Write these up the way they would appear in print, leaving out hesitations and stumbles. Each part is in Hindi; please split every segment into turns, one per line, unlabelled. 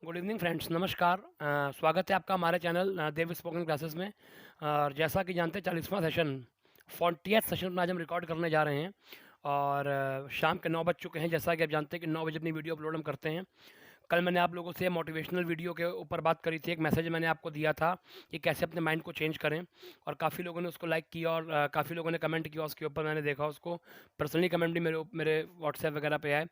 गुड इवनिंग फ्रेंड्स, नमस्कार। स्वागत है आपका हमारे चैनल देव स्पोकन क्लासेस में। और जैसा कि जानते हैं 40वां सेशन 40th सेशन में आज हम रिकॉर्ड करने जा रहे हैं। और शाम के 9 बज चुके हैं। जैसा कि आप जानते हैं कि 9 बजे अपनी वीडियो अपलोड हम करते हैं। कल मैंने आप लोगों से मोटिवेशनल वीडियो के ऊपर बात करी थी। एक मैसेज मैंने आपको दिया था कि कैसे अपने माइंड को चेंज करें, और काफ़ी लोगों ने उसको लाइक किया और काफ़ी लोगों ने कमेंट किया उसके ऊपर। मैंने देखा उसको पर्सनली कमेंट भी मेरे व्हाट्सएप वगैरह पे आए,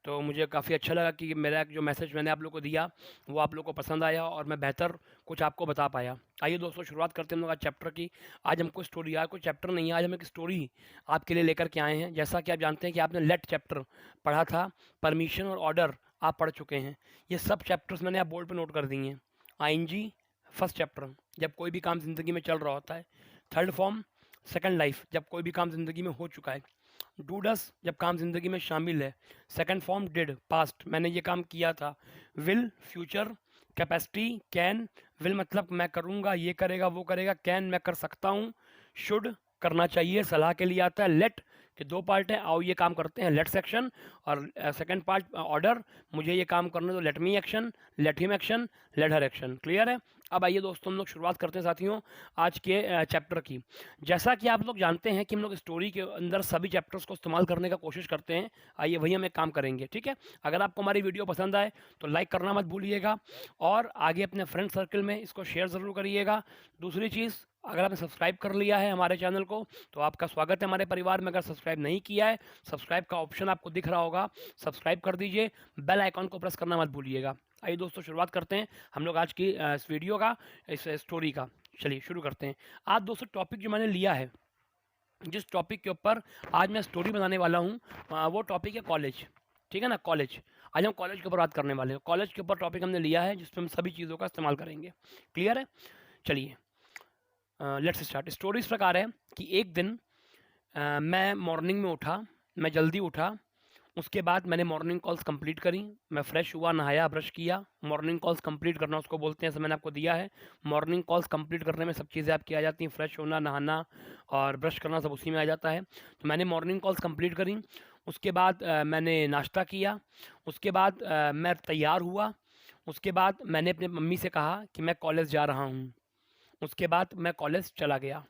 तो मुझे काफ़ी अच्छा लगा कि मेरा जो मैसेज मैंने आप लोग को दिया वो आप लोग को पसंद आया और मैं बेहतर कुछ आपको बता पाया। आइए दोस्तों, शुरुआत करते हैं हम लोग आज चैप्टर की। आज हमको स्टोरी, आज कोई चैप्टर नहीं है, आज हम एक स्टोरी आपके लिए लेकर के आए हैं। जैसा कि आप जानते हैं कि आपने लेट चैप्टर पढ़ा था, परमिशन और ऑर्डर आप पढ़ चुके हैं। ये सब चैप्टर्स मैंने आप बोर्ड पे नोट कर दिए हैं। आईएनजी फर्स्ट चैप्टर, जब कोई भी काम ज़िंदगी में चल रहा होता है। थर्ड फॉर्म सेकंड लाइफ, जब कोई भी काम ज़िंदगी में हो चुका है। डू डस, जब काम ज़िंदगी में शामिल है। सेकंड फॉर्म डिड, पास्ट, मैंने ये काम किया था। Will, future. Capacity, can, will मतलब मैं करूँगा, ये करेगा वो करेगा। कैन, मैं कर सकता हूँ। शुड, करना चाहिए, सलाह के लिए आता है। लेट के दो पार्ट है, आओ ये काम करते हैं, लेट सेक्शन। और सेकंड पार्ट ऑर्डर, मुझे ये काम करने दो, let me action, let him action, let her action. Clear है? अब आइए दोस्तों, हम लोग शुरुआत करते हैं साथियों आज के चैप्टर की। जैसा कि आप लोग जानते हैं कि हम लोग स्टोरी के अंदर सभी चैप्टर्स को इस्तेमाल करने का कोशिश करते हैं। आइए वही हम एक काम करेंगे, ठीक है? अगर आपको हमारी वीडियो पसंद आए तो लाइक करना मत भूलिएगा, और आगे अपने फ्रेंड सर्कल में इसको शेयर ज़रूर करिएगा। दूसरी चीज़, अगर आपने सब्सक्राइब कर लिया है हमारे चैनल को तो आपका स्वागत है हमारे परिवार में। अगर सब्सक्राइब नहीं किया है, सब्सक्राइब का ऑप्शन आपको दिख रहा होगा, सब्सक्राइब कर दीजिए, बेल आइकॉन को प्रेस करना मत भूलिएगा। आइए दोस्तों, शुरुआत करते हैं हम लोग आज की इस वीडियो का, इस स्टोरी का। चलिए शुरू करते हैं। आज दोस्तों टॉपिक जो मैंने लिया है, जिस टॉपिक के ऊपर आज मैं स्टोरी बनाने वाला हूँ, वो टॉपिक है कॉलेज। ठीक है ना? कॉलेज। आज हम कॉलेज के ऊपर बात करने वाले हैं। कॉलेज के ऊपर टॉपिक हमने लिया है जिसमें हम सभी चीज़ों का इस्तेमाल करेंगे। क्लियर है? चलिए लेट्स स्टार्ट। स्टोरी इस प्रकार है कि एक दिन मैं मॉर्निंग में उठा, मैं जल्दी उठा। उसके बाद मैंने मॉर्निंग कॉल्स कंप्लीट करी। मैं फ्रेश हुआ, नहाया, ब्रश किया। मॉर्निंग कॉल्स कंप्लीट करना उसको बोलते हैं, ऐसा मैंने आपको दिया है। मॉर्निंग कॉल्स कंप्लीट करने में सब चीज़ें आपकी आ जाती हैं, फ्रेश होना, नहाना और ब्रश करना सब उसी में आ जाता है। तो मैंने मॉर्निंग कॉल्स कंप्लीट करी। उसके बाद मैंने नाश्ता किया। उसके बाद मैं तैयार हुआ। उसके बाद मैंने अपने मम्मी से कहा कि मैं कॉलेज जा रहा हूँ। उसके बाद मैं कॉलेज चला गया।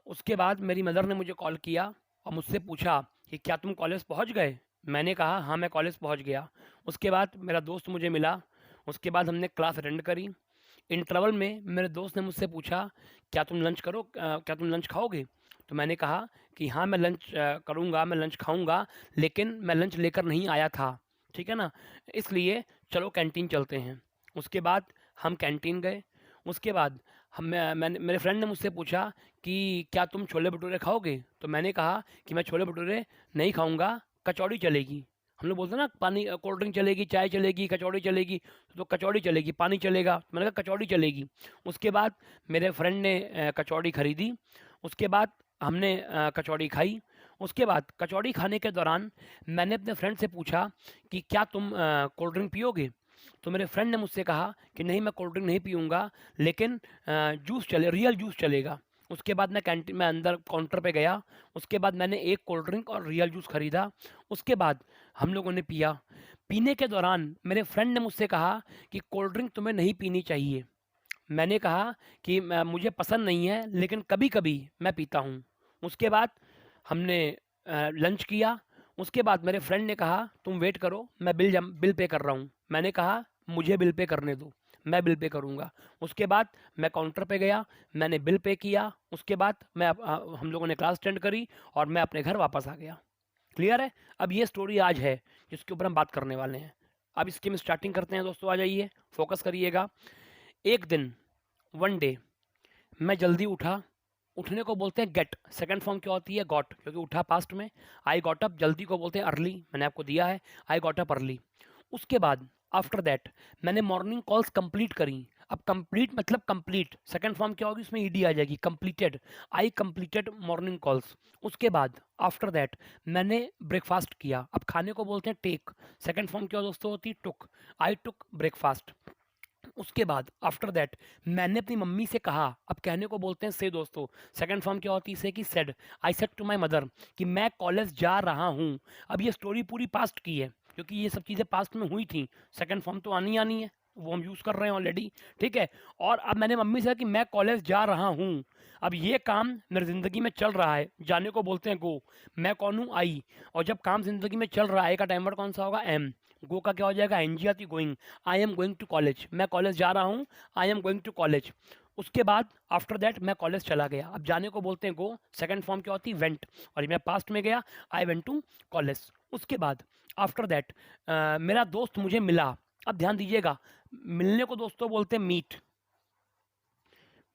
उसके बाद मेरी मदर ने मुझे कॉल किया और मुझसे पूछा कि क्या तुम कॉलेज पहुंच गए? मैंने कहा हाँ, मैं कॉलेज पहुंच गया। उसके बाद मेरा दोस्त मुझे मिला। उसके बाद हमने क्लास अटेंड करी। इंटरवल में मेरे दोस्त ने मुझसे पूछा क्या तुम लंच खाओगे? तो मैंने कहा कि हाँ, मैं लंच करूँगा, मैं लंच खाऊँगा, लेकिन मैं लंच लेकर नहीं आया था। ठीक है ना? इसलिए चलो कैंटीन चलते हैं। उसके बाद हम कैंटीन गए। उसके बाद मैंने मेरे फ्रेंड ने मुझसे पूछा कि क्या तुम छोले भटूरे खाओगे? तो मैंने कहा कि मैं छोले भटूरे नहीं खाऊंगा, कचौड़ी चलेगी। हम लोग बोलते हैं ना, पानी कोल्ड ड्रिंक चलेगी, चाय चलेगी, कचौड़ी चलेगी। तो कचौड़ी चलेगी, पानी चलेगा। तो मैंने कहा कचौड़ी चलेगी। उसके बाद मेरे फ्रेंड ने कचौड़ी खरीदी। उसके बाद हमने कचौड़ी खाई। उसके बाद कचौड़ी खाने के दौरान मैंने अपने फ्रेंड से पूछा कि क्या तुम कोल्ड ड्रिंक पियोगे? तो मेरे फ्रेंड ने मुझसे कहा कि नहीं, मैं कोल्ड ड्रिंक नहीं पीऊँगा, लेकिन जूस चले, रियल जूस चलेगा। उसके बाद मैं कैंटीन में अंदर काउंटर पे गया। उसके बाद मैंने एक कोल्ड ड्रिंक और रियल जूस खरीदा। उसके बाद हम लोगों ने पिया। पीने के दौरान मेरे फ्रेंड ने मुझसे कहा कि कोल्ड ड्रिंक तुम्हें नहीं पीनी चाहिए। मैंने कहा कि मुझे पसंद नहीं है, लेकिन कभी-कभी मैं पीता हूँ। उसके बाद हमने लंच किया। उसके बाद मेरे फ्रेंड ने कहा तुम वेट करो, मैं बिल पे कर रहा हूँ। मैंने कहा मुझे बिल पे करने दो, मैं बिल पे करूँगा। उसके बाद मैं काउंटर पे गया, मैंने बिल पे किया। उसके बाद हम लोगों ने क्लास अटेंड करी और मैं अपने घर वापस आ गया। क्लियर है? अब ये स्टोरी आज है जिसके ऊपर हम बात करने वाले हैं। अब इसकी हम स्टार्टिंग करते हैं दोस्तों। आ जाइए, फोकस करिएगा। एक दिन, वन डे, मैं जल्दी उठा। उठने को बोलते हैं गेट, सेकंड फॉर्म क्या होती है? गॉट, क्योंकि उठा पास्ट में। आई गॉट अप, जल्दी को बोलते हैं अर्ली, मैंने आपको दिया है, आई गॉट अप अर्ली। उसके बाद आफ्टर दैट मैंने मॉर्निंग कॉल्स कंप्लीट करी। अब कंप्लीट मतलब कंप्लीट, सेकंड फॉर्म क्या होगी? उसमें ईडी आ जाएगी, completed. I completed morning calls. उसके बाद आफ्टर दैट मैंने ब्रेकफास्ट किया। अब खाने को बोलते हैं टेक, सेकंड फॉर्म क्या दोस्तों होती है? टुक। आई टुक ब्रेकफास्ट। उसके बाद आफ्टर दैट मैंने अपनी मम्मी से कहा। अब कहने को बोलते हैं से दोस्तों, सेकंड फॉर्म क्या होती है? से कि said. I said to my mother कि मैं कॉलेज जा रहा हूँ। अब ये स्टोरी पूरी पास्ट की है, क्योंकि ये सब चीज़ें पास्ट में हुई थी, सेकंड फॉर्म तो आनी आनी है, वो हम यूज़ कर रहे हैं ऑलरेडी, ठीक है। और अब मैंने मम्मी से कहा कि मैं कॉलेज जा रहा हूँ, अब ये काम मेरी ज़िंदगी में चल रहा है, जाने को बोलते हैं गो, मैं कौन हूँ, आई, और जब काम ज़िंदगी में चल रहा है का टाइम वर्ड कौन सा होगा, एम, गो का क्या हो जाएगा, एन जी आती, going, I am going to college, मैं कॉलेज जा रहा हूँ, I am going to college. उसके बाद आफ्टर दैट मैं कॉलेज चला गया, अब जाने को बोलते हैं गो, सेकंड फॉर्म क्या होती है, वेंट, और मैं पास्ट में गया, आई वेंट टू कॉलेज। उसके बाद आफ्टर दैट मेरा दोस्त मुझे मिला, अब ध्यान दीजिएगा, मिलने को दोस्तों बोलते हैं मीट,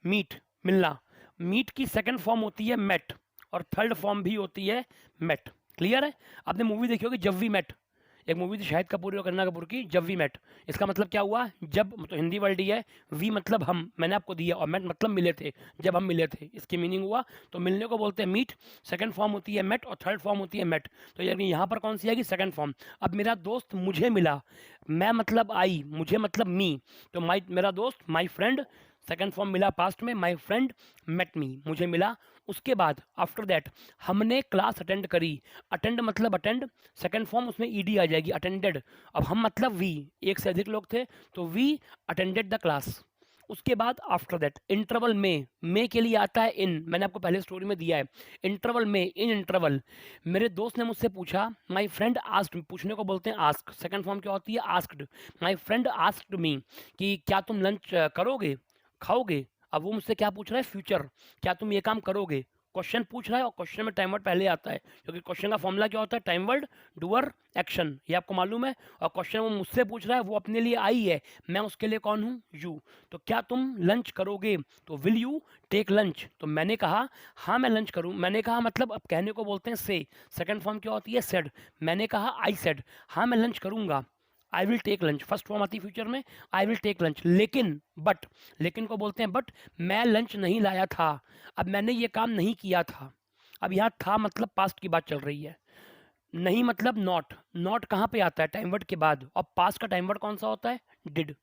मीट मिलना, मीट की सेकंड फॉर्म होती है मेट, और थर्ड फॉर्म भी होती है मेट। क्लियर है? आपने मूवी देखी होगी जब वी मेट, एक मूवी थी शाहिद कपूर और करीना कपूर की, जब वी मेट, इसका मतलब क्या हुआ, जब तो हिंदी वर्ड ही है, वी मतलब हम, मैंने आपको दिया, और मेट मतलब मिले थे, जब हम मिले थे, इसकी मीनिंग हुआ, तो मिलने को बोलते हैं मीट, सेकंड फॉर्म होती है मेट और थर्ड फॉर्म होती है मेट। तो यानी यहाँ पर कौन सी आएगी, सेकंड फॉर्म। अब मेरा दोस्त मुझे मिला, मैं मतलब आई, मुझे मतलब मी, तो माई, मेरा दोस्त, माई फ्रेंड, सेकंड फॉर्म मिला पास्ट में, माई फ्रेंड मेट मी, मुझे मिला। उसके बाद आफ्टर दैट हमने क्लास अटेंड करी, अटेंड मतलब अटेंड, सेकंड फॉर्म उसमें ईडी आ जाएगी, अटेंडेड, अब हम मतलब वी, एक से अधिक लोग थे, तो वी अटेंडेड द क्लास। उसके बाद आफ्टर दैट इंटरवल में के लिए आता है इन, मैंने आपको पहले स्टोरी में दिया है, इंटरवल में, इन इंटरवल मेरे दोस्त ने मुझसे पूछा, माय फ्रेंड आस्क्ड, पूछने को बोलते हैं आस्क, सेकंड फॉर्म क्या होती है, आस्क्ड, माय फ्रेंड आस्क्ड मी, कि क्या तुम लंच करोगे, खाओगे। अब वो मुझसे क्या पूछ रहा है, फ्यूचर, क्या तुम ये काम करोगे, क्वेश्चन पूछ रहा है, और क्वेश्चन में टाइम वर्ड पहले आता है, क्योंकि क्वेश्चन का फॉर्मूला क्या होता है, टाइम वर्ड, डूअर, एक्शन, ये आपको मालूम है। और क्वेश्चन वो मुझसे पूछ रहा है, वो अपने लिए आई है, मैं उसके लिए कौन हूँ, यू, तो क्या तुम लंच करोगे, तो विल यू टेक लंच, तो मैंने कहा हाँ मैं लंच करूँ, मैंने कहा मतलब अब कहने को बोलते हैं से, सेकंड फॉर्म क्या होती है, सेड, मैंने कहा आई सेड, हाँ मैं लंच करूँगा, I will take lunch, first form आती है फ्यूचर में, आई विल टेक लंच, लेकिन बट, लेकिन को बोलते हैं बट, मैं लंच नहीं लाया था, अब मैंने ये काम नहीं किया था, अब यहाँ था मतलब पास्ट की बात चल रही है, नहीं मतलब नॉट, नॉट कहाँ पे आता है, टाइम वर्ड के बाद, और पास्ट का टाइम वर्ड कौन सा होता है, डिड,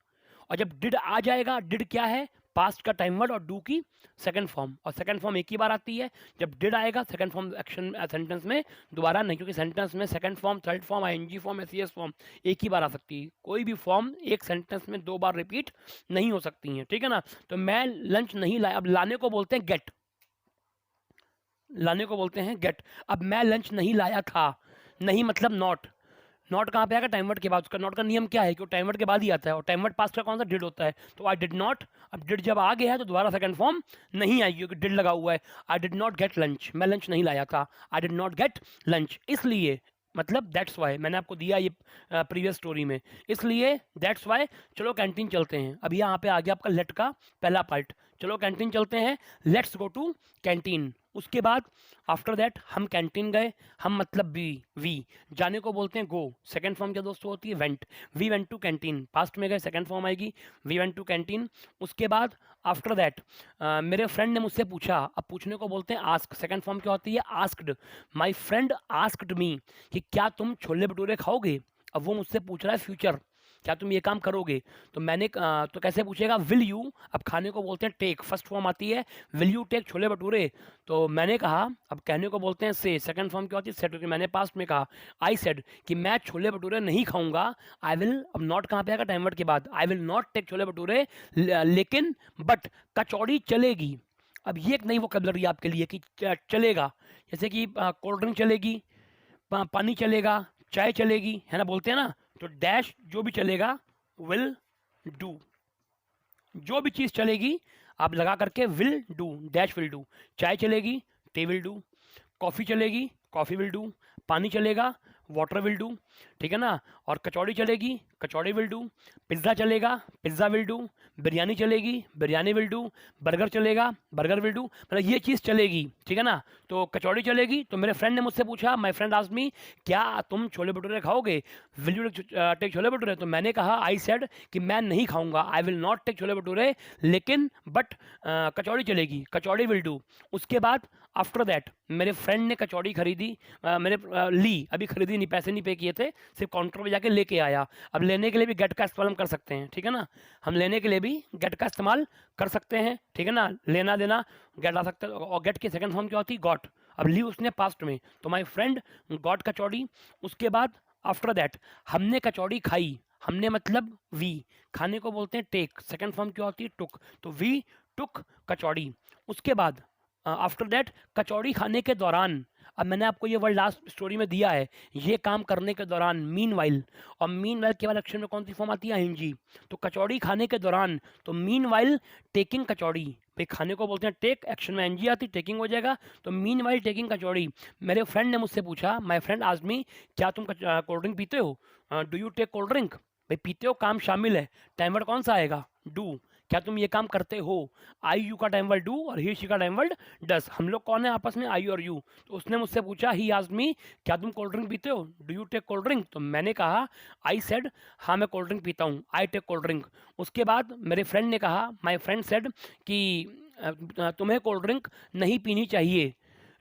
और जब डिड आ जाएगा, डिड क्या है, पास्ट का टाइम वर्ड, और डू की सेकंड फॉर्म, और सेकंड फॉर्म एक ही बार आती है, जब डिड आएगा सेकंड फॉर्म एक्शन सेंटेंस में दोबारा नहीं, क्योंकि सेंटेंस में second form, third form, ING form, SES form एक ही बार आ सकती है, कोई भी फॉर्म एक सेंटेंस में दो बार रिपीट नहीं हो सकती है, ठीक है ना। तो मैं लंच नहीं लाया, अब लाने को बोलते हैं गेट, लाने को बोलते हैं गेट, अब मैं लंच नहीं लाया था, नहीं मतलब नॉट, नॉट कहाँ पे आएगा, टाइम वर्ड के बाद, उसका नॉट का नियम क्या है कि वो टाइम वर्ड के बाद ही आता है, और टाइम वर्ड पास्ट का कौन सा, डिड होता है, तो आई डिड नॉट, अब डिड जब आ गया है तो दोबारा सेकंड फॉर्म नहीं आएगी, क्योंकि डिड लगा हुआ है, I did not gate lunch, मैं लंच नहीं लाया था, I did not gate lunch, इसलिए मतलब दैट्स वाई, मैंने आपको दिया ये प्रीवियस स्टोरी में, इसलिए दैट्स वाई, चलो कैंटीन चलते हैं। अब यहाँ पे आ गया आपका लेट का पहला पार्ट, चलो कैंटीन चलते हैं, लेट्स गो टू कैंटीन। उसके बाद आफ्टर दैट हम कैंटीन गए, हम मतलब वी जाने को बोलते हैं गो, सेकंड फॉर्म क्या दोस्तों होती है, went, we went to canteen, past में गए सेकंड फॉर्म आएगी, वी वेंट टू कैंटीन। उसके बाद आफ्टर दैट मेरे फ्रेंड ने मुझसे पूछा, अब पूछने को बोलते हैं आस्क, सेकंड फॉर्म क्या होती है, आस्क्ड, माय फ्रेंड आस्क्ड मी, कि क्या तुम छोले भटूरे खाओगे, अब वो मुझसे पूछ रहा है फ्यूचर, क्या तुम ये काम करोगे, तो मैंने तो कैसे पूछेगा, विल यू, अब खाने को बोलते हैं टेक, फर्स्ट फॉर्म आती है, will you take chole bhature, तो मैंने कहा, अब कहने को बोलते हैं से, सेकंड फॉर्म क्या होती है, सेड, क्योंकि मैंने पास्ट में कहा, आई सेड कि मैं छोले भटूरे नहीं खाऊंगा, आई विल, अब नॉट कहाँ पे आएगा, टाइम वर्ड के बाद, I will not take chole bhature, लेकिन बट कचौड़ी चलेगी। अब ये एक नई वोकैबुलरी आपके लिए कि चलेगा, जैसे कि कोल्ड ड्रिंक चलेगी, पानी चलेगा, चाय चलेगी, है ना, बोलते हैं ना, तो डैश जो भी चलेगा विल डू, जो भी चीज़ चलेगी आप लगा करके will do, dash will do, चाय चलेगी, टी विल डू, कॉफ़ी चलेगी, कॉफ़ी विल डू, पानी चलेगा, वाटर विल डू, ठीक है ना, और कचौड़ी चलेगी, कचौड़ी विल डू, पिज़्ज़ा चलेगा, पिज़्ज़ा विल डू, बिरयानी चलेगी, बिरयानी विल डू, बर्गर चलेगा, बर्गर विल डू, मतलब ये चीज़ चलेगी, ठीक है ना। तो कचौड़ी चलेगी, तो मेरे फ्रेंड ने मुझसे पूछा, माय फ्रेंड आस्क्ड मी, क्या तुम छोले भटूरे खाओगे, will you take chole bhature, तो मैंने कहा आई सेड कि मैं नहीं खाऊंगा, I will not take chole bhature, लेकिन बट कचौड़ी चलेगी, कचौड़ी विल डू। उसके बाद आफ्टर दैट मेरे फ्रेंड ने कचौड़ी खरीदी, ली, अभी खरीदी नहीं, पैसे नहीं पे किए थे, सिर्फ काउंटर पे जाके लेके आया। अब लेने के लिए भी गेट का इस्तेमाल हम कर सकते हैं, ठीक है ना, हम लेने के लिए भी गेट का इस्तेमाल कर सकते हैं, ठीक है ना, लेना देना गेट आ सकता है, और गेट की सेकंड फॉर्म क्या होती है, गॉट, अब ली उसने पास्ट में, तो माय फ्रेंड गॉट कचौड़ी। उसके बाद आफ्टर दैट हमने कचौड़ी खाई, हमने मतलब वी, खाने को बोलते हैं टेक, सेकंड फॉर्म क्या होती है टुक, तो वी टुक कचौड़ी। उसके बाद आफ्टर दैट कचौड़ी खाने के दौरान, अब मैंने आपको ये वर्ड लास्ट स्टोरी में दिया है, ये काम करने के दौरान, मीन वाइल, और मीन वाइल के बाद एक्शन में कौन सी फॉर्म आती है आईएनजी, तो कचौड़ी खाने के दौरान, तो मीन वाइल टेकिंग कचौड़ी, भाई खाने को बोलते हैं टेक, एक्शन में एनजी आती, टेकिंग हो जाएगा, तो मीन वाइल टेकिंग कचौड़ी, मेरे फ्रेंड ने मुझसे पूछा, माई फ्रेंड आस्क्ड मी, क्या तुम कोल्ड ड्रिंक पीते हो, do you take cold drink, भाई पीते हो काम शामिल है, टाइम वर्ड कौन सा आएगा, डू, क्या तुम ये काम करते हो, आई यू का टाइम वर्ड डू और ही शी का टाइम वर्ड डस, हम लोग कौन है आपस में, आई और यू, तो उसने मुझसे पूछा, ही आस्क्ड मी, क्या तुम कोल्ड ड्रिंक पीते हो, do you take cold drink, तो मैंने कहा, आई सेड, हाँ मैं कोल्ड ड्रिंक पीता हूँ, आई टेक कोल्ड ड्रिंक। उसके बाद मेरे फ्रेंड ने कहा, माई फ्रेंड सेड कि तुम्हें कोल्ड ड्रिंक नहीं पीनी चाहिए,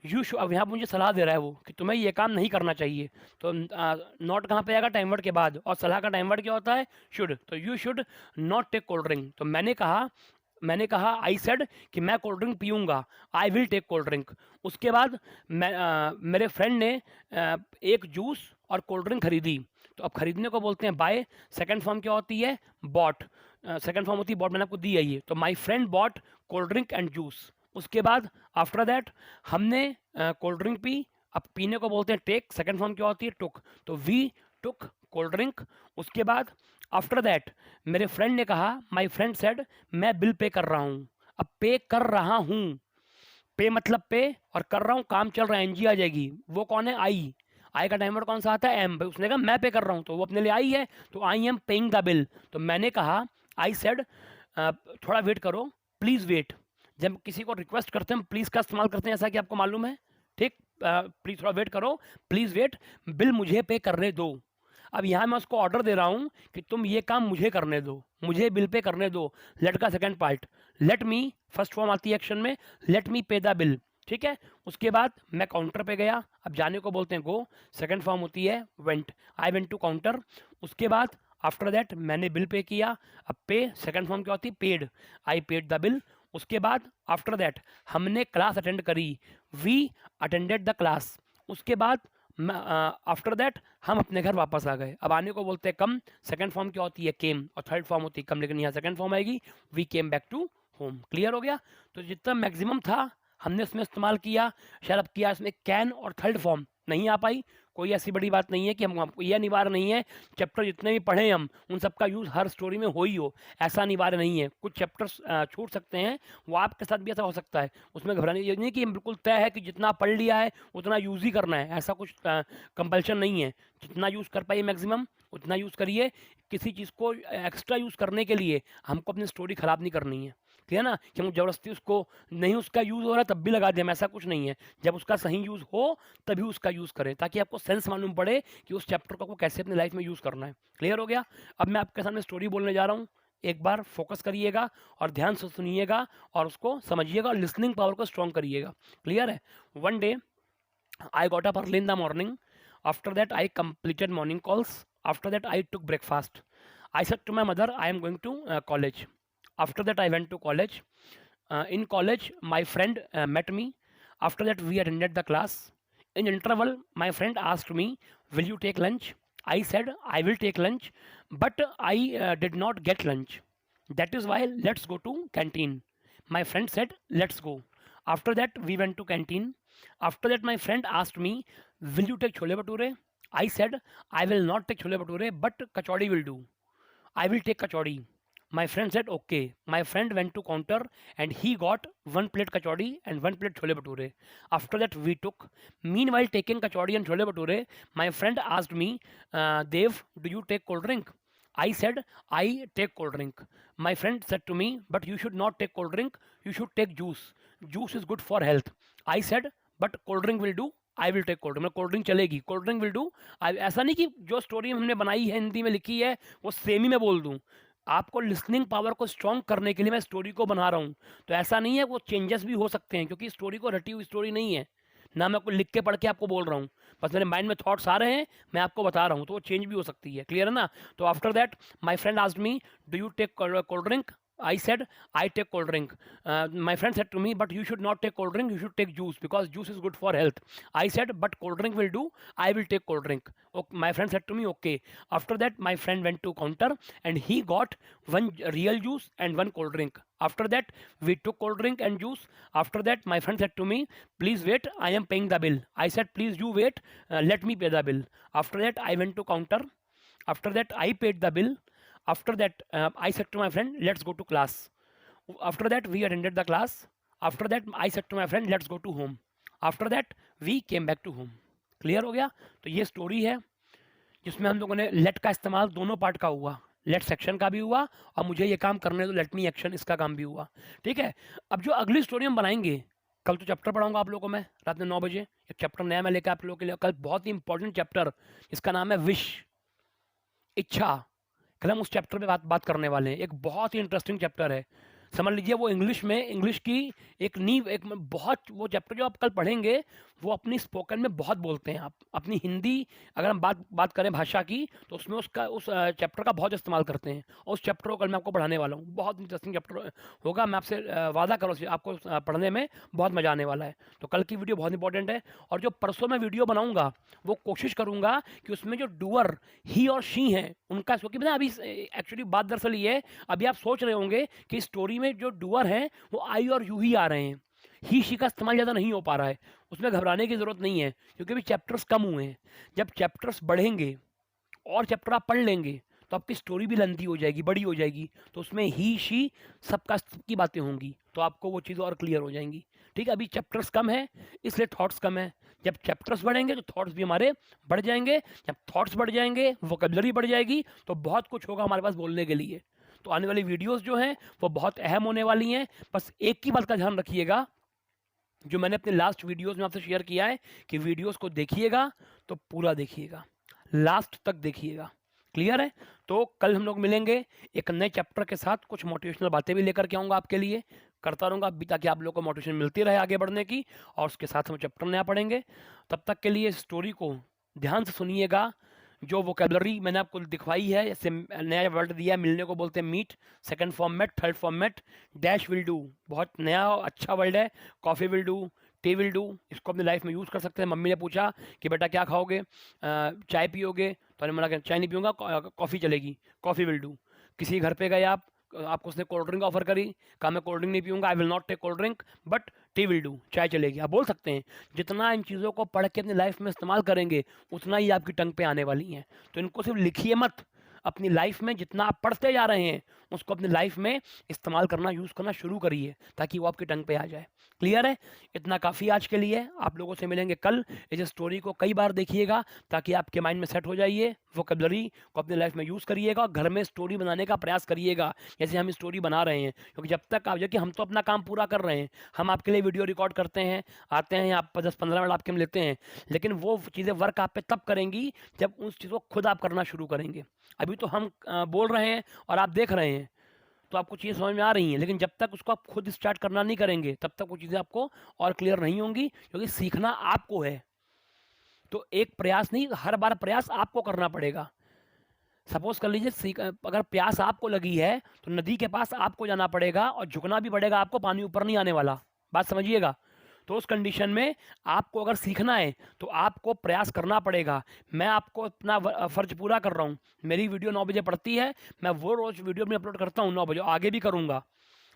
यू शु, अब यहाँ मुझे सलाह दे रहा है वो कि तुम्हें ये काम नहीं करना चाहिए, तो नॉट कहाँ पे आएगा, टाइम वर्ड के बाद, और सलाह का टाइम वर्ड क्या होता है, शुड, तो you should not take cold drink, तो मैंने कहा आई सेड कि मैं कोल्ड ड्रिंक पीऊँगा, I will take cold drink. उसके बाद मेरे फ्रेंड ने एक जूस और कोल्ड ड्रिंक खरीदी, तो अब खरीदने को बोलते हैं बाय, सेकंड फॉर्म क्या होती है, बॉट, सेकंड फॉर्म होती है बॉट, मैंने आपको दी है ये, तो my friend bought cold drink and juice. उसके बाद आफ्टर दैट हमने कोल्ड ड्रिंक पी, अब पीने को बोलते हैं टेक, सेकंड फॉर्म क्या होती है टुक, तो वी टुक कोल्ड ड्रिंक। उसके बाद आफ्टर दैट मेरे फ्रेंड ने कहा, माय फ्रेंड सेड, मैं बिल पे कर रहा हूँ, अब पे कर रहा हूँ, पे मतलब पे, और कर रहा हूँ काम चल रहा है, एनजी आ जाएगी, वो कौन है, आई का टाइम वर्ड कौन सा आता है, एम, उसने कहा मैं पे कर रहा हूँ, तो वो अपने लिए आई है, तो I am paying the bill, तो मैंने कहा, आई सेड, थोड़ा वेट करो, प्लीज़ वेट, जब किसी को रिक्वेस्ट करते हैं हम प्लीज़ का इस्तेमाल करते हैं, ऐसा कि आपको मालूम है, ठीक, प्लीज़ थोड़ा वेट करो, प्लीज़ वेट, बिल मुझे पे करने दो। अब यहाँ मैं उसको ऑर्डर दे रहा हूँ कि तुम ये काम मुझे करने दो, मुझे बिल पे करने दो, लेट का second part, let me, first form आती है एक्शन में, लेट मी पे द बिल, ठीक है। उसके बाद मैं काउंटर पे गया, अब जाने को बोलते हैं गो, सेकंड फॉर्म होती है went, I went to counter. उसके बाद आफ्टर दैट मैंने बिल पे किया, अब पे सेकंड फॉर्म क्या होती है, paid, I paid the bill. उसके बाद आफ्टर दैट हमने क्लास अटेंड करी, वी अटेंडेड द क्लास। उसके बाद आफ्टर दैट हम अपने घर वापस आ गए, अब आने को बोलते हैं कम, सेकंड फॉर्म क्या होती है केम, और थर्ड फॉर्म होती है कम, लेकिन यहाँ सेकंड फॉर्म आएगी, we came back to home. Clear हो गया, तो जितना मैक्सिमम था हमने उसमें इस्तेमाल किया, शायद अब किया इसमें कैन और थर्ड फॉर्म नहीं आ पाई, कोई ऐसी बड़ी बात नहीं है कि हमको यह अनिवार्य नहीं है, चैप्टर जितने भी पढ़े हम उन सबका यूज़ हर स्टोरी में हो ही हो, ऐसा अनिवार्य नहीं है, कुछ चैप्टर्स छूट सकते हैं, वो आपके साथ भी ऐसा हो सकता है, उसमें घबराने ये नहीं कि बिल्कुल तय है कि जितना पढ़ लिया है उतना यूज़ ही करना है, ऐसा कुछ कंपल्शन नहीं है, जितना यूज़ कर पाइए मैक्सिमम उतना यूज़ करिए, किसी चीज़ को एक्स्ट्रा यूज़ करने के लिए हमको अपनी स्टोरी ख़राब नहीं करनी है, ठीक है ना, कि हम ज़बरदस्ती उसको नहीं, उसका यूज़ हो रहा है तब भी लगा दें, ऐसा कुछ नहीं है, जब उसका सही यूज़ हो तभी उसका यूज़ करें, ताकि आपको सेंस मालूम पड़े कि उस चैप्टर को आपको कैसे अपनी लाइफ में यूज़ करना है। क्लियर हो गया, अब मैं आपके सामने स्टोरी बोलने जा रहा हूँ, एक बार फोकस करिएगा और ध्यान से सुनिएगा और उसको समझिएगा और लिसनिंग पावर को स्ट्रॉन्ग करिएगा। क्लियर है, one day I got up early in the morning. After that, I completed morning calls. After that, I took breakfast. I said to my mother, I am going to college. After that, I went to college. In college, my friend met me. After that, we attended the class. In interval, my friend asked me, will you take lunch? I said, I will take lunch, but I did not get lunch. That is why let's go to canteen. My friend said, let's go. After that, we went to canteen. After that, my friend asked me, will you take chole bhature? I said, I will not take chole bhature, but kachori will do. I will take kachori. My friend said, okay. My friend went to counter and he got one plate kachori and one plate chole bhature. After that, we took. Meanwhile, taking kachori and chole bhature, my friend asked me, Dev, do you take cold drink? I said, I take cold drink. My friend said to me, but you should not take cold drink, you should take juice. Juice is good for health. I said, but cold drink will do, I will take cold drink, cold drink चलेगी, कोल्ड ड्रिंक विल डू। ऐसा नहीं कि जो स्टोरी हमने बनाई है हिंदी में लिखी है वो सेम ही मैं बोल दूँ, आपको लिसनिंग पावर को स्ट्रॉन्ग करने के लिए मैं स्टोरी को बना रहा हूँ, तो ऐसा नहीं है, वो चेंजेस भी हो सकते हैं क्योंकि स्टोरी को रटी हुई स्टोरी नहीं है ना, मैं आपको लिख के पढ़ के आपको बोल रहा हूँ, बस मेरे माइंड में थॉट्स आ रहे हैं, मैं आपको बता रहा हूँ, तो वो चेंज भी हो सकती है। क्लियर है ना, तो after that my friend asked me, do you take cold drink? I said, I take cold drink. My friend said to me, but you should not take cold drink, you should take juice because juice is good for health. I said, but cold drink will do, I will take cold drink. Okay, my friend said to me, okay. After that, my friend went to counter and he got one real juice and one cold drink. After that, we took cold drink and juice. After that, my friend said to me, please wait, I am paying the bill. I said, please you wait, let me pay the bill. After that, I went to counter. After that, I paid the bill. After that, I said to my friend, let's go to class. After that, we attended the class. After that, I said to my friend, let's go to home. After that, we came back to home. Clear हो गया? तो ये स्टोरी है जिसमें हम लोगों ने लेट का इस्तेमाल दोनों पार्ट का हुआ, लेट सेक्शन का भी हुआ और मुझे ये काम करने दो लेट मी एक्शन इसका काम भी हुआ। ठीक है, अब जो अगली स्टोरी हम बनाएंगे, कल तो चैप्टर पढ़ाऊंगा आप लोगों को मैं रात में 9 बजे, एक चैप्टर नया मैं लेकर आप लोगों के लिए, कल बहुत ही इंपॉर्टेंट चैप्टर जिसका नाम है विश, इच्छा। कल हम उस चैप्टर पे बात करने वाले हैं। एक बहुत ही इंटरेस्टिंग चैप्टर है, समझ लीजिए वो इंग्लिश में, इंग्लिश की एक नींव, एक बहुत, वो चैप्टर जो आप कल पढ़ेंगे वो अपनी स्पोकन में बहुत बोलते हैं। आप अपनी हिंदी अगर हम बात करें भाषा की तो उसमें उसका उस चैप्टर का बहुत इस्तेमाल करते हैं और उस चैप्टर को कल मैं आपको पढ़ाने वाला हूँ। बहुत इंटरेस्टिंग चैप्टर होगा, मैं आपसे वादा करो आपको पढ़ने में बहुत मज़ा आने वाला है। तो कल की वीडियो बहुत इंपॉर्टेंट है और जो परसों मैं वीडियो बनाऊँगा वो कोशिश करूँगा कि उसमें जो डूअर ही और शी हैं उनका, क्योंकि ना अभी एक्चुअली बात दरअसल ये है, अभी आप सोच रहे होंगे कि स्टोरी में जो डूअर हैं वो आई और यू ही आ रहे हैं, ही शी का इस्तेमाल ज़्यादा नहीं हो पा रहा है। उसमें घबराने की ज़रूरत नहीं है क्योंकि अभी चैप्टर्स कम हुए हैं। जब चैप्टर्स बढ़ेंगे और चैप्टर आप पढ़ लेंगे तो आपकी स्टोरी भी लंबी हो जाएगी, बड़ी हो जाएगी, तो उसमें ही शी सबकी बातें होंगी, तो आपको वो चीज़ें और क्लियर हो जाएंगी। ठीक है, अभी चैप्टर्स कम है इसलिए थॉट्स कम है। जब चैप्टर्स बढ़ेंगे तो थॉट्स भी हमारे बढ़ जाएंगे, जब थॉट्स बढ़ जाएंगे वोकैबुलरी बढ़ जाएगी, तो बहुत कुछ होगा हमारे पास बोलने के लिए। तो आने वाली वीडियोस जो हैं वो बहुत अहम होने वाली हैं। बस एक ही बात का ध्यान रखिएगा, जो मैंने अपने लास्ट वीडियोस में आपसे शेयर किया है कि वीडियोस को देखिएगा तो पूरा देखिएगा, लास्ट तक देखिएगा। क्लियर है? तो कल हम लोग मिलेंगे एक नए चैप्टर के साथ, कुछ मोटिवेशनल बातें भी लेकर के आऊँगा आपके लिए, करता रहूँगा अभी ताकि आप लोग को मोटिवेशन मिलती रहे आगे बढ़ने की, और उसके साथ हम चैप्टर नया पढ़ेंगे। तब तक के लिए स्टोरी को ध्यान से सुनिएगा। जो वोकेबलरी मैंने आपको दिखवाई है, जैसे नया वर्ड दिया है, मिलने को बोलते हैं meet, second format, third format, dash will do बहुत नया अच्छा वर्ड है, coffee will do, tea will do, इसको अपनी लाइफ में यूज़ कर सकते हैं। मम्मी ने पूछा कि बेटा क्या खाओगे, चाय पियोगे, तो मैंने मना किया चाय नहीं पीऊँगा, कॉफ़ी चलेगी, कॉफ़ी विल डू। किसी घर पे गए आपको उसने कोल्ड ड्रिंक ऑफर करी, कहा मैं कोल्ड ड्रिंक नहीं पीऊँगा, I will not take cold drink but tea will do, चाय चलेगी। आप बोल सकते हैं। जितना इन चीज़ों को पढ़ के अपनी लाइफ में इस्तेमाल करेंगे उतना ही आपकी टंग पे आने वाली हैं। तो इनको सिर्फ लिखिए मत, अपनी लाइफ में जितना आप पढ़ते जा रहे हैं उसको अपनी लाइफ में इस्तेमाल करना, यूज़ करना शुरू करिए ताकि वो आपकी टंग पे आ जाए। क्लियर है? इतना काफ़ी आज के लिए। आप लोगों से मिलेंगे कल। इस स्टोरी को कई बार देखिएगा ताकि आपके माइंड में सेट हो जाइए, वोकैबुलरी को अपनी लाइफ में यूज़ करिएगा और घर में स्टोरी बनाने का प्रयास करिएगा जैसे हम स्टोरी बना रहे हैं। क्योंकि जब तक आप, जबकि हम तो अपना काम पूरा कर रहे हैं, हम आपके लिए वीडियो रिकॉर्ड करते हैं, आते हैं, आप 10-15 मिनट आपके हम लेते हैं, लेकिन वो चीज़ें वर्क आप पे तब करेंगी जब उस चीज़ को खुद आप करना शुरू करेंगे। अभी तो हम बोल रहे हैं और आप देख रहे हैं तो आपको चीज़ें समझ में आ रही हैं, लेकिन जब तक उसको आप खुद स्टार्ट करना नहीं करेंगे तब तक वो चीज़ें आपको और क्लियर नहीं होंगी, क्योंकि सीखना आपको है। तो एक प्रयास नहीं, हर बार प्रयास आपको करना पड़ेगा। सपोज कर लीजिए अगर प्यास आपको लगी है तो नदी के पास आपको जाना पड़ेगा और झुकना भी पड़ेगा आपको, पानी ऊपर नहीं आने वाला, बात समझिएगा। तो उस कंडीशन में आपको अगर सीखना है तो आपको प्रयास करना पड़ेगा। मैं आपको अपना फ़र्ज पूरा कर रहा हूँ। मेरी वीडियो 9 बजे पड़ती है, मैं वो रोज़ वीडियो में अपलोड करता हूँ 9 बजे, आगे भी करूँगा,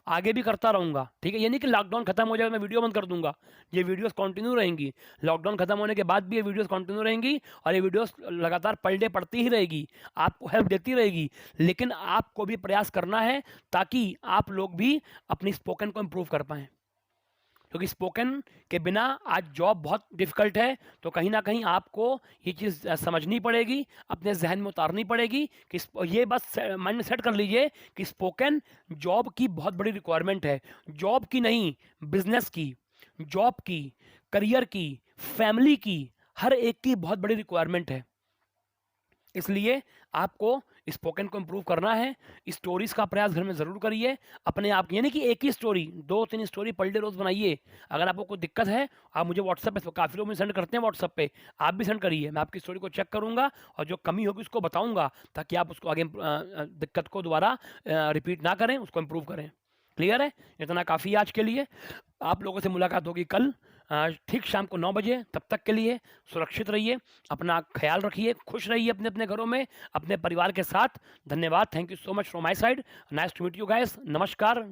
आगे भी करता रहूँगा। ठीक है, ये नहीं कि लॉकडाउन खत्म हो जाए मैं वीडियो बंद कर दूंगा, ये वीडियोस कंटिन्यू रहेंगी। लॉकडाउन खत्म होने के बाद भी ये वीडियोस कंटिन्यू रहेंगी और ये वीडियोस लगातार पर डे पड़ती ही रहेगी, आपको हेल्प देती रहेगी। लेकिन आपको भी प्रयास करना है ताकि आप लोग भी अपनी स्पोकन को इम्प्रूव कर पाएँ, क्योंकि स्पोकन के बिना आज जॉब बहुत डिफ़िकल्ट है। तो कहीं ना कहीं आपको ये चीज़ समझनी पड़ेगी, अपने जहन में उतारनी पड़ेगी कि ये बस माइंड में सेट कर लीजिए कि स्पोकन जॉब की बहुत बड़ी रिक्वायरमेंट है। जॉब की नहीं, बिजनेस की, जॉब की, करियर की, फैमिली की, हर एक की बहुत बड़ी रिक्वायरमेंट है। इसलिए आपको स्पोकन को इम्प्रूव करना है। स्टोरीज़ का प्रयास घर में ज़रूर करिए। अपने आप यानी कि एक ही स्टोरी 2-3 स्टोरी पर डे रोज़ बनाइए। अगर आपको कोई दिक्कत है, आप मुझे व्हाट्सएप पे, काफ़ी लोग मुझे सेंड करते हैं व्हाट्सएप पे, आप भी सेंड करिए। मैं आपकी स्टोरी को चेक करूँगा और जो कमी होगी उसको बताऊँगा, ताकि आप उसको आगे दिक्कत को दोबारा रिपीट ना करें, उसको इम्प्रूव करें। क्लियर है? इतना काफ़ी है आज के लिए। आप लोगों से मुलाकात होगी कल ठीक शाम को 9 बजे। तब तक के लिए सुरक्षित रहिए, अपना ख्याल रखिए, खुश रहिए अपने-अपने घरों में, अपने परिवार के साथ। धन्यवाद। Thank you so much from my side. Nice to meet you guys. नमस्कार।